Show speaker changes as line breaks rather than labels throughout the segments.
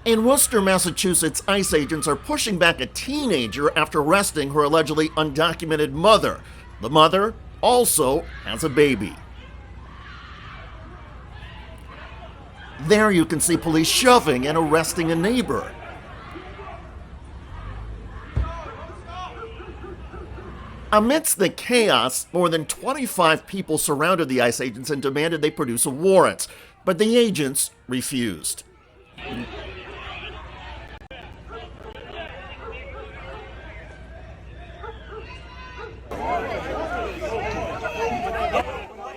In Worcester, Massachusetts, ICE agents are pushing back a teenager after arresting her allegedly undocumented mother. The mother also has a baby. There you can see police shoving and arresting a neighbor. Amidst the chaos, more than 25 people surrounded the ICE agents and demanded they produce a warrant, but the agents refused.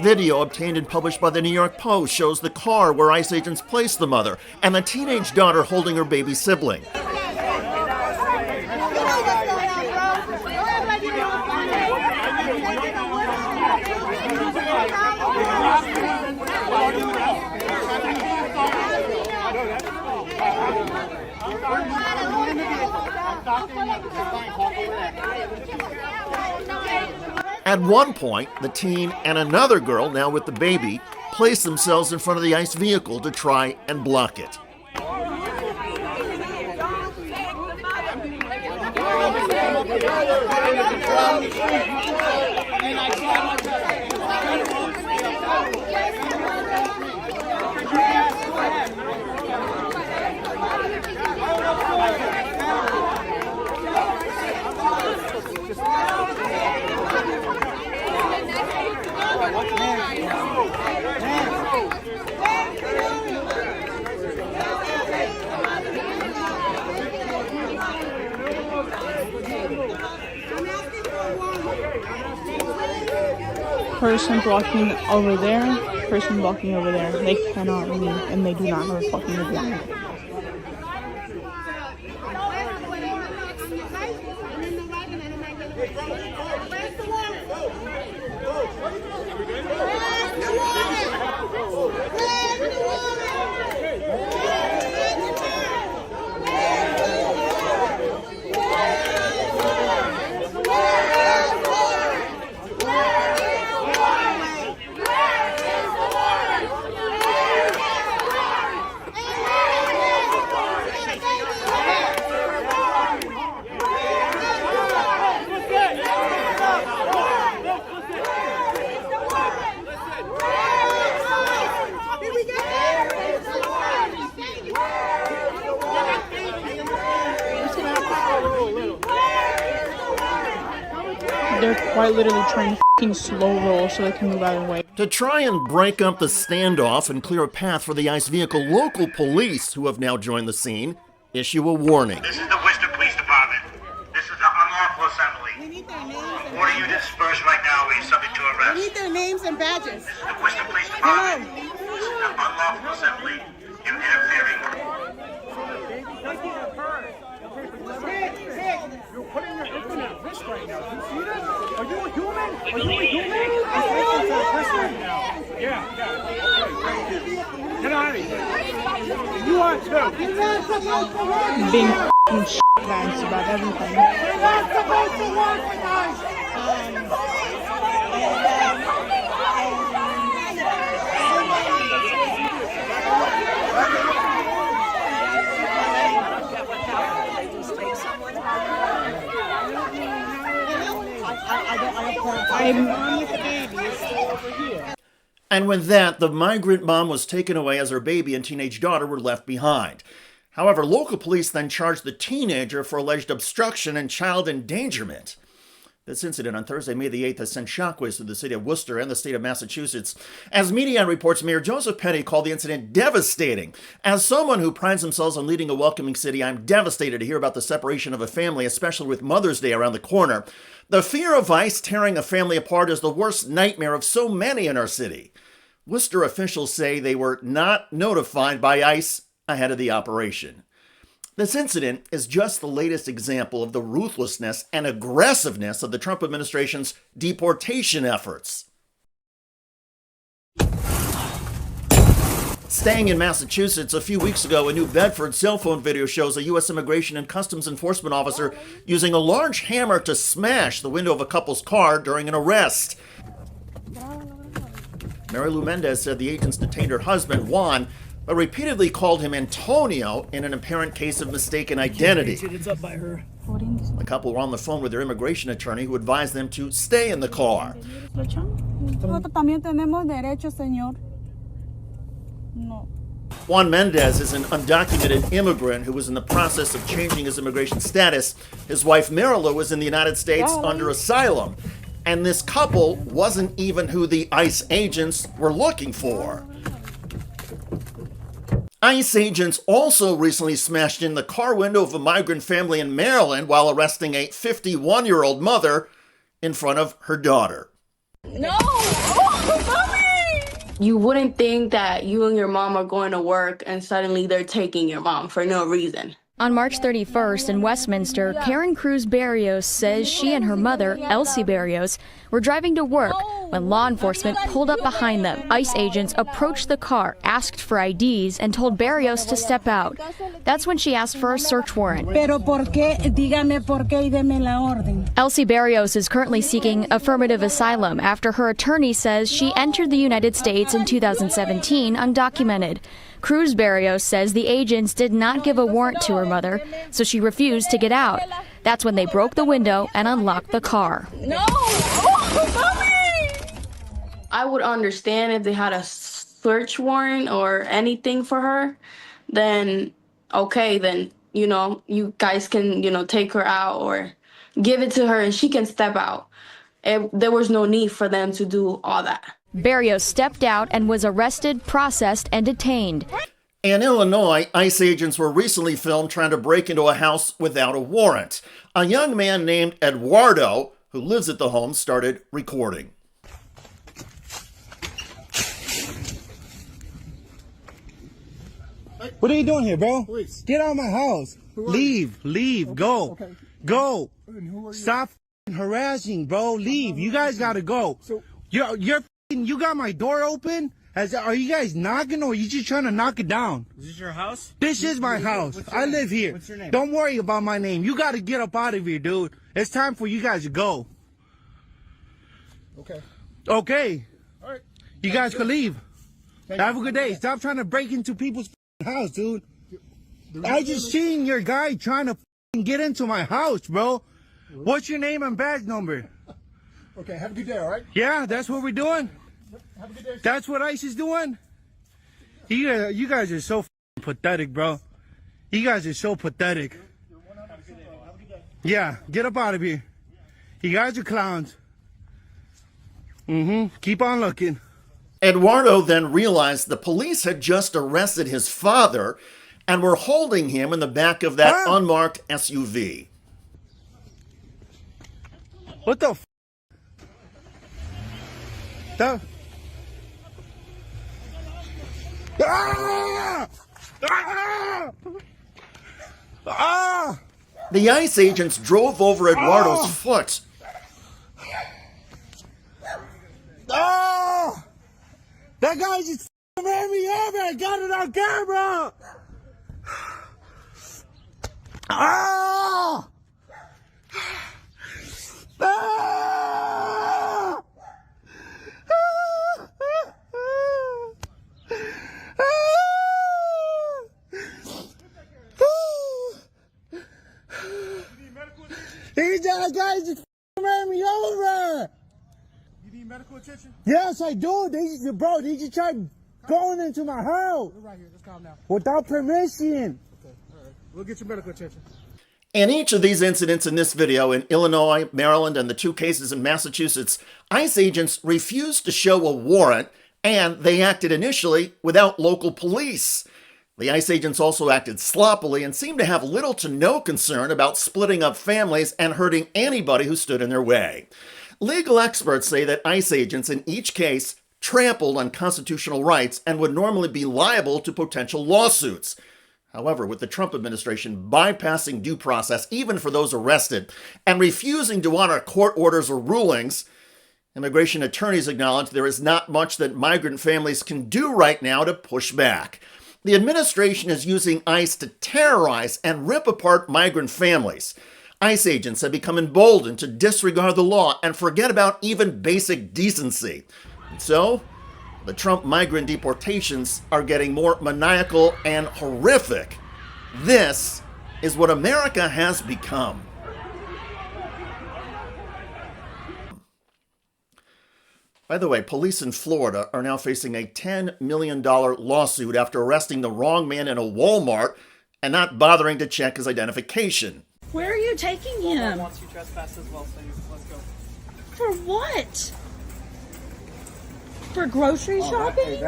Video obtained and published by the New York Post shows the car where ICE agents placed the mother and the teenage daughter holding her baby sibling. At one point, the teen and another girl, now with the baby, placed themselves in front of the ICE vehicle to try and block it.
Person blocking over there, person blocking over there. They cannot leave, and they do not have a fucking warrant. They're quite literally trying to fucking slow roll so they can move out of the way.
To try and break up the standoff and clear a path for the ICE vehicle, local police, who have now joined the scene, issue a warning.
This is the Worcester Police Department. This is the unlawful assembly.
We need their names and
Order you to disperse right now or you're subject to arrest.
We need their names and badges.
This is the Worcester Police Department. This is the unlawful assembly. You're interfering.
You're putting your hand at wrist right now. Do you see this? Are you a human? Are you a human? It's at wrist right now. Yeah. Thank you. Get out of here. You are too. You're not supposed to work.
Being fucking shit-bags about everything.
You're not supposed to work with us.
And with that, the migrant mom was taken away as her baby and teenage daughter were left behind. However, local police then charged the teenager for alleged obstruction and child endangerment. This incident on Thursday, May the 8th, has sent shockwaves through the city of Worcester and the state of Massachusetts. As Media reports, Mayor Joseph Petty called the incident devastating. As someone who prides themselves on leading a welcoming city, I'm devastated to hear about the separation of a family, especially with Mother's Day around the corner. The fear of ICE tearing a family apart is the worst nightmare of so many in our city. Worcester officials say they were not notified by ICE ahead of the operation. This incident is just the latest example of the ruthlessness and aggressiveness of the Trump administration's deportation efforts. Staying in Massachusetts, a few weeks ago, a New Bedford cell phone video shows a U.S. Immigration and Customs Enforcement officer using a large hammer to smash the window of a couple's car during an arrest. Mary Lou Mendez said the agents detained her husband, Juan, but repeatedly called him Antonio in an apparent case of mistaken identity. The couple were on the phone with their immigration attorney, who advised them to stay in the car.
Nosotros también tenemos derecho, señor. No.
Juan Mendez is an undocumented immigrant who was in the process of changing his immigration status. His wife Marila was in the United States under asylum. And this couple wasn't even who the ICE agents were looking for. ICE agents also recently smashed in the car window of a migrant family in Maryland while arresting a 51-year-old mother in front of her daughter.
No! Oh, mommy! You wouldn't think that you and your mom are going to work and suddenly they're taking your mom for no reason.
On March 31st in Westminster, Karen Cruz Barrios says she and her mother, Elsie Barrios, were driving to work when law enforcement pulled up behind them. ICE agents approached the car, asked for IDs, and told Barrios to step out. That's when she asked for a search warrant.
Pero ¿por qué? Dígame por qué y deme la orden.
Elsie Barrios is currently seeking affirmative asylum after her attorney says she entered the United States in 2017 undocumented. Cruz Barrios says the agents did not give a warrant to her mother, so she refused to get out. That's when they broke the window and unlocked the car.
No! Oh, mommy! I would understand if they had a search warrant or anything for her. Then, okay, then, you guys can, take her out or give it to her and she can step out. There was no need for them to do all that.
Barrios stepped out and was arrested, processed, and detained.
In Illinois, ICE agents were recently filmed trying to break into a house without a warrant. A young man named Eduardo, who lives at the home, started recording.
What are you doing here, bro? Police. Get out of my house. Leave, go. Okay. Go. Stop harassing, bro. Leave. You guys gotta go. You got my door open? Are you guys knocking or are you just trying to knock it down?
Is this your house?
This is my house. I live here.
What's your name?
Don't worry about my name. You got to get up out of here, dude. It's time for you guys to go.
Okay.
Okay.
All right.
You guys can leave. Have a good day. Stop trying to break into people's house, dude. I just seen your guy trying to get into my house, bro. What's your name and badge number?
Okay, have a good day, all right?
Yeah, that's what we're doing.
Have a good day.
That's what ICE is doing. You guys are so pathetic, bro. You guys are so pathetic. Yeah, get up out of here. You guys are clowns. Keep on looking.
Eduardo then realized the police had just arrested his father and were holding him in the back of that unmarked SUV.
What the The... Ah! Ah! Ah!
The ICE agents drove over Eduardo's foot.
Ah! That guy just ran me over. I got it on camera. Ah! Ah! These guys just ran me over.
You need medical attention?
Yes, I do. They just tried going into my house.
We're right here. Just calm down.
Without permission.
Okay, all right. We'll get your medical attention.
In each of these incidents in this video, in Illinois, Maryland, and the 2 cases in Massachusetts, ICE agents refused to show a warrant, and they acted initially without local police. The ICE agents also acted sloppily and seemed to have little to no concern about splitting up families and hurting anybody who stood in their way. Legal experts say that ICE agents in each case trampled on constitutional rights and would normally be liable to potential lawsuits. However, with the Trump administration bypassing due process even for those arrested and refusing to honor court orders or rulings, immigration attorneys acknowledge there is not much that migrant families can do right now to push back. The administration is using ICE to terrorize and rip apart migrant families. ICE agents have become emboldened to disregard the law and forget about even basic decency. And so, The Trump migrant deportations are getting more maniacal and horrific. This is what America has become. By the way, police in Florida are now facing a $10 million lawsuit after arresting the wrong man in a Walmart and not bothering to check his identification.
Where are you taking him?
Wants you trespass as well, so let's go.
For what? For grocery shopping?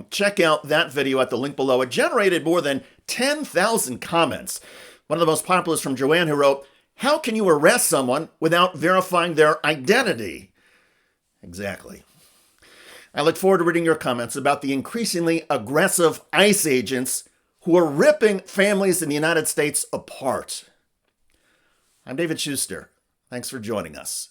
Check out that video at the link below. It generated more than 10,000 comments. One of the most popular is from Joanne, who wrote, "How can you arrest someone without verifying their identity?" Exactly. I look forward to reading your comments about the increasingly aggressive ICE agents who are ripping families in the United States apart. I'm David Shuster. Thanks for joining us.